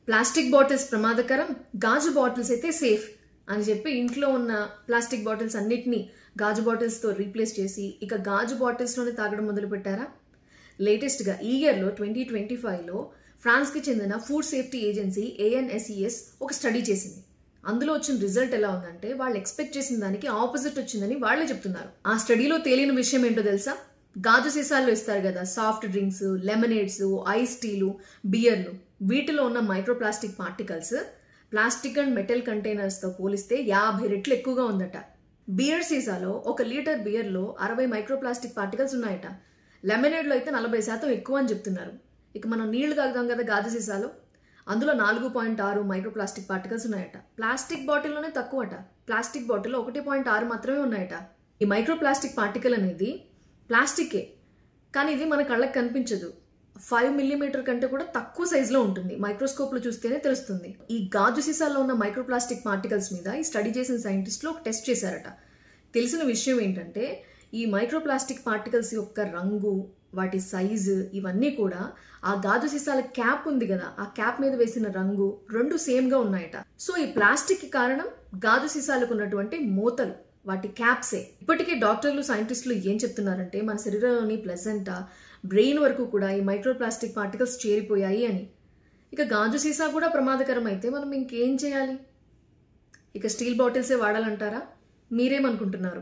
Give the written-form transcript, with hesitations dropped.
Plastic bottles ప్రమాదకరం, గాజు bottles అయితే సేఫ్ అని చెప్పి ఇంట్లో ఉన్న ప్లాస్టిక్ బాటిల్స్ అన్నిటినీ గాజు బాటిల్స్తో రీప్లేస్ చేసి ఇక గాజు బాటిల్స్లోనే తాగడం మొదలు పెట్టారా? లేటెస్ట్గా ఈ ఇయర్లో 2025లో ఫ్రాన్స్కి చెందిన ఫుడ్ సేఫ్టీ ఏజెన్సీ ANSES ఒక స్టడీ చేసింది. అందులో వచ్చిన రిజల్ట్ ఎలా ఉందంటే వాళ్ళు ఎక్స్పెక్ట్ చేసిన దానికి ఆపోజిట్ వచ్చిందని వాళ్ళే చెప్తున్నారు. ఆ స్టడీలో తేలిన విషయం ఏంటో తెలుసా? గాజు సీసాల్లో ఇస్తారు కదా సాఫ్ట్ డ్రింక్స్, లెమనేడ్స్, ఐస్ టీలు, బియర్లు, వీటిలో ఉన్న microplastic particles plastic and metal కంటైనర్స్తో పోలిస్తే 50 రెట్లు ఎక్కువగా ఉందట. బియర్ సీసాలో 1 లీటర్ బియర్లో 60 మైక్రోప్లాస్టిక్ పార్టికల్స్ ఉన్నాయట. లెమనేడ్లో అయితే 40% ఎక్కువ అని చెప్తున్నారు. ఇక మనం నీళ్లు తాగుతాం కదా గాజు సీసాలో, అందులో 4.6 మైక్రోప్లాస్టిక్ పార్టికల్స్ ఉన్నాయట. ప్లాస్టిక్ బాటిల్లోనే తక్కువట. ప్లాస్టిక్ బాటిల్లో 1.6 మాత్రమే ఉన్నాయట. ఈ మైక్రోప్లాస్టిక్ పార్టికల్ అనేది ప్లాస్టికే, కానీ ఇది మన కళ్ళకి కనిపించదు. 5 మిల్లీమీటర్ కంటే కూడా తక్కువ సైజులో ఉంటుంది. మైక్రోస్కోప్లో చూస్తేనే తెలుస్తుంది. ఈ గాజు సీసాల్లో ఉన్న మైక్రోప్లాస్టిక్ పార్టికల్స్ మీద ఈ స్టడీ చేసిన సైంటిస్టులు ఒక టెస్ట్ చేశారట. తెలిసిన విషయం ఏంటంటే ఈ మైక్రోప్లాస్టిక్ పార్టికల్స్ యొక్క రంగు, వాటి సైజు ఇవన్నీ కూడా ఆ గాజు సీసాల క్యాప్ ఉంది కదా, ఆ క్యాప్ మీద వేసిన రంగు రెండు సేమ్గా ఉన్నాయట. సో ఈ ప్లాస్టిక్ కి కారణం గాజు సీసాలకు ఉన్నటువంటి మూతలు, వాటి క్యాప్సే. ఇప్పటికే డాక్టర్లు, సైంటిస్టులు ఏం చెప్తున్నారంటే మన శరీరంలోని ప్లెజెంటా, బ్రెయిన్ వరకు కూడా ఈ మైక్రోప్లాస్టిక్ పార్టికల్స్ చేరిపోయాయి అని. ఇక గాజు సీసా కూడా ప్రమాదకరం అయితే మనం ఇంకేం చేయాలి? ఇక స్టీల్ బాటిల్సే వాడాలంటారా? మీరేమనుకుంటున్నారు?